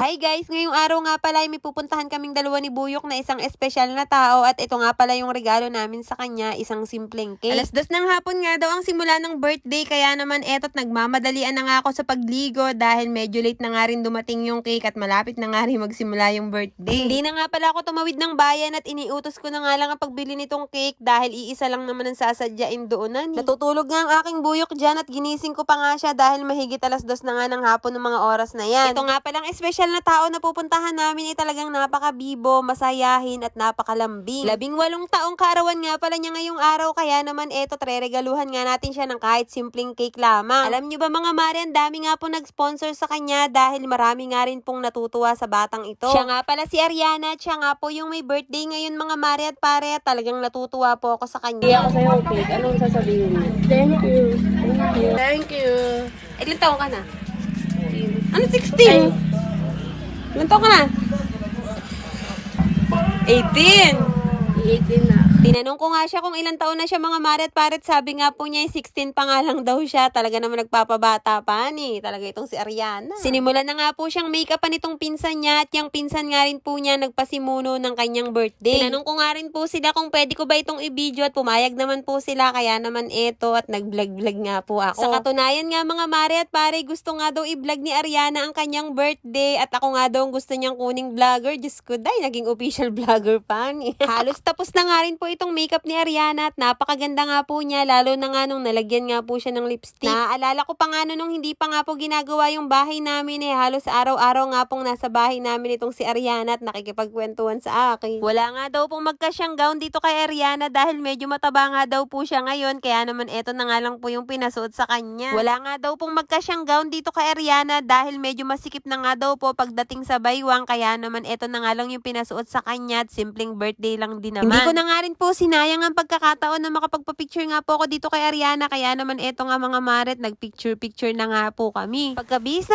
Hi guys! Ngayong araw nga pala ay may pupuntahan kaming dalawa ni Buyok na isang espesyal na tao at ito nga pala yung regalo namin sa kanya, isang simpleng cake. Alas 2 ng hapon nga daw ang simula ng birthday kaya naman eto't nagmamadalian na nga ako sa pagligo dahil medyo late na nga rin dumating yung cake at malapit na nga rin magsimula yung birthday. Hindi na nga pala ako tumawid ng bayan at iniutos ko na nga lang ang pagbili nitong cake dahil iisa lang naman ang sasadyain doonan. Natutulog nga ang aking Buyok dyan at ginising ko pa nga siya dahil mahigit alas 2 na nga ng hapon ng mga oras na yan. Ito nga palang espesyal na tao na pupuntahan namin ay talagang napakabibo, masayahin at napakalambing. 18 taong kaarawan nga pala niya ngayong araw kaya naman eto treregaluhan nga natin siya ng kahit simpleng cake lamang. Alam niyo ba mga mare, ang dami nga po nag-sponsor sa kanya dahil marami nga rin pong natutuwa sa batang ito. Siya nga pala si Ariana at siya nga po yung may birthday ngayon mga mare at pare at talagang natutuwa po ako sa kanya. Hindi ako sa'yo, cake. Anong sasabihin mo? Thank you. Thank you. Thank you. Ilan taong ka na? Ano 16? Ilan taong ka na? 18. 18 na. Tinanong ko nga siya kung ilang taon na siya mga mare at pare, sabi nga po niya 16 pa nga lang daw siya. Talaga naman nagpapabata pa ni. Talaga itong si Ariana. Sinimulan na nga po siyang make-upan itong pinsan niya at yung pinsan nga rin po niya nagpasimuno ng kanyang birthday. Tinanong ko nga rin po sila kung pwede ko ba itong i-video at pumayag naman po sila kaya naman eto at nag-vlog-vlog nga po ako. Sa katunayan nga mga mare at pare, gusto nga daw i-vlog ni Ariana ang kanyang birthday at ako nga daw gusto niyang kuning vlogger. Diyos ko day, naging official vlogger pa ni. Halos tapos na nga rin po itong makeup ni Ariana at napakaganda nga po niya lalo na nga nung nalagyan nga po siya ng lipstick. Naaalala ko pa nga nung hindi pa nga po ginagawa yung bahay namin halos araw-araw nga pong nasa bahay namin itong si Ariana at nakikipagkwentuhan sa akin. Wala nga daw pong magkasyang gown dito kay Ariana dahil medyo mataba nga daw po siya ngayon kaya naman eto na nga lang po yung pinasuot sa kanya. Wala nga daw pong magkasyang gown dito kay Ariana dahil medyo masikip na nga daw po pagdating sa baywang kaya naman eto na nga lang yung pinasuot sa kanya at simpleng birthday lang din naman. Hindi ko na nga rin po sinayang ang pagkakataon na makapagpa-picture nga po ako dito kay Ariana kaya naman eto nga mga maret nag-picture-picture na nga po kami. Pagkabihis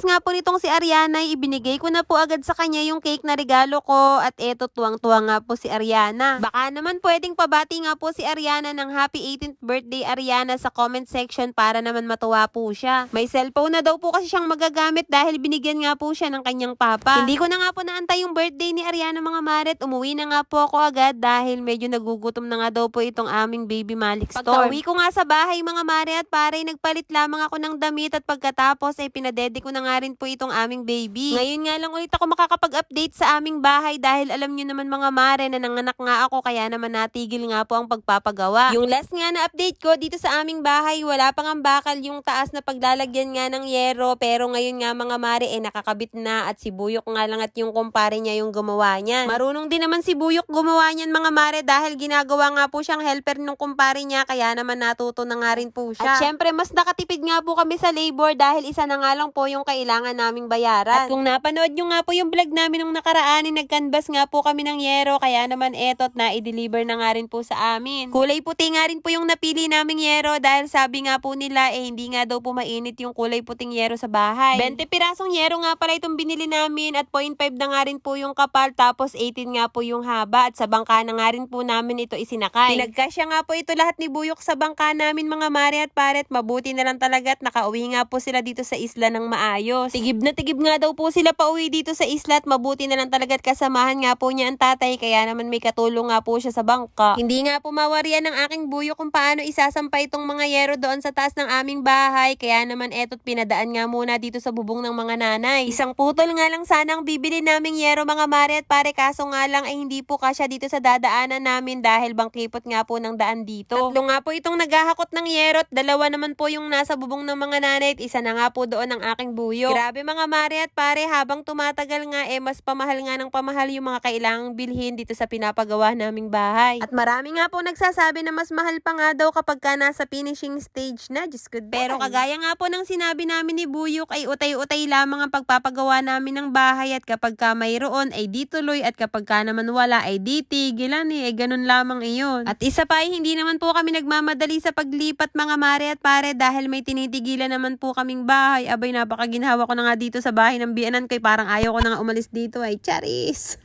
nga po nitong si Ariana ay ibinigay ko na po agad sa kanya yung cake na regalo ko at eto tuwang-tuwa nga po si Ariana. Baka naman pwedeng pabati nga po si Ariana ng happy 18th birthday Ariana sa comment section para naman matuwa po siya. May cellphone na daw po kasi siyang magagamit dahil binigyan nga po siya ng kanyang papa. Hindi ko na nga po naantay yung birthday ni Ariana mga maret, umuwi na nga po ako agad dahil medyo nagugutom na nga daw po itong aming baby Malik store. Pagka-uwi ko nga sa bahay mga mare at pare, nagpalit lamang ako ng damit at pagkatapos ay pinadede ko na nga rin po itong aming baby. Ngayon nga lang ulit ako makakapag-update sa aming bahay dahil alam nyo naman mga mare na nanganak nga ako kaya naman natigil nga po ang pagpapagawa. Yung last nga na update ko dito sa aming bahay, wala pang ang bakal yung taas na paglalagyan nga ng yero pero ngayon nga mga mare nakakabit na at si Buyok nga lang at yung kumpare niya yung gumawa niyan. Marunong din naman si Buyok gumawa niyan mga mare dahil ginagawa nga po siyang helper nung kumpare niya kaya naman natuto na nga rin po siya. At syempre mas nakatipid nga po kami sa labor dahil isa na nga lang po yung kailangan naming bayaran. At kung napanood nyo nga po yung vlog namin nung nakaraan, nag-canvas nga po kami ng yero kaya naman etot na i-deliver na nga rin po sa amin. Kulay puti nga rin po yung napili naming yero dahil sabi nga po nila hindi nga daw po mainit yung kulay puting yero sa bahay. 20 pirasong yero nga pala itong binili namin at 0.5 na nga rin po yung kapal tapos 18 nga po yung haba at sa bangka na nga rin po namin ito isinakay. Pinagkasya nga po ito lahat ni Buyok sa bangka namin mga mare at pare at mabuti na lang talaga at nakauwi nga po sila dito sa isla ng maayos. Tigib na tigib nga daw po sila pauwi dito sa isla at mabuti na lang talaga at kasamahan nga po niya ang tatay kaya naman may katulong nga po siya sa bangka. Hindi nga po mawarian ng aking Buyok kung paano isasampay itong mga yero doon sa taas ng aming bahay kaya naman eto't pinadaan nga muna dito sa bubong ng mga nanay. Isang putol nga lang sanang bibili naming yero mga mare at pare kaso nga lang ay hindi po kasya dito sa dadaanan namin dahil bangkipot nga po ng daan dito. Tatlo nga po itong naghahakot ng yerot, dalawa naman po yung nasa bubong ng mga nanay at isa na nga po doon ang aking Buyok. Grabe mga mare at pare, habang tumatagal nga mas pamahal nga ng pamahal yung mga kailangang bilhin dito sa pinapagawa naming bahay. At marami nga po nagsasabi na mas mahal pa nga daw kapag ka nasa finishing stage na, just good. Pero kagaya nga po ng sinabi namin ni Buyok ay utay-utay lamang ang pagpapagawa namin ng bahay at kapag ka mayroon ay di tuloy at kapag ka naman wala ay di tigilan ganun lamang iyon. At isa pa ay hindi naman po kami nagmamadali sa paglipat mga mare at pare dahil may tinitigilan naman po kaming bahay. Abay napakaginhawa ko na nga dito sa bahay ng biyanan ko parang ayaw ko na nga umalis dito ay charis.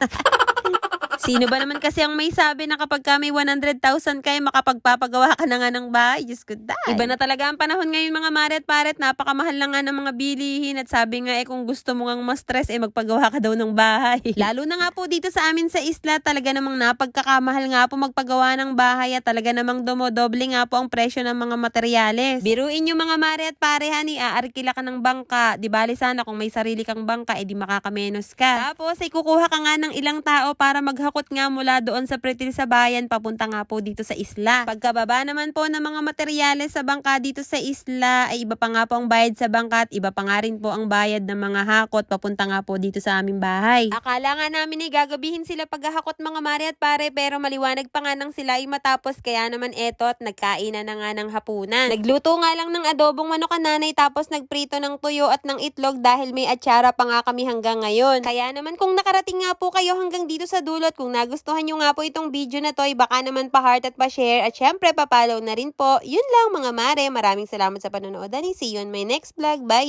Sino ba naman kasi ang may sabi na kapag ka may 100,000 kayo, makapagpapagawa ka na nga ng bahay? Diyos ko, day. Iba na talaga ang panahon ngayon mga mare at pare, at napakamahal lang nga ng mga bilihin. At sabi nga kung gusto mo ngang ma-stress, magpagawa ka daw ng bahay. Lalo na nga po dito sa amin sa isla, talaga namang napagkakamahal nga po magpagawa ng bahay, at talaga namang dumodoble nga po ang presyo ng mga materyales. Biruin nyo mga mare at pare, hani, aarkila ka ng bangka. Di bali sana kung may sarili kang bangka, di makakamenos ka. Tapos kukuha ka nga ng ilang tao para maghakot nga mula doon sa pretil sa bayan papunta nga po dito sa isla. Pagkababa naman po ng mga materyales sa bangka dito sa isla, ay iba pa nga po ang bayad sa bangka at iba pa nga rin po ang bayad ng mga hakot papunta nga po dito sa aming bahay. Akala nga namin gagabihin sila paghahakot mga mare at pare, pero maliwanag pa nga nang sila ay matapos, kaya naman eto at nagkainan na nga ng hapunan. Nagluto nga lang ng adobong manok ang nanay, tapos nagprito ng tuyo at ng itlog dahil may atsara pa nga kami hanggang ngayon. Kaya naman kung nakarating nga po kayo hanggang dito sa dulot, kung nagustuhan nyo nga po itong video na to, ay baka naman pa-heart at pa-share, at syempre pa-follow na rin po. Yun lang mga mare, maraming salamat sa panonood, and see you on my next vlog. Bye!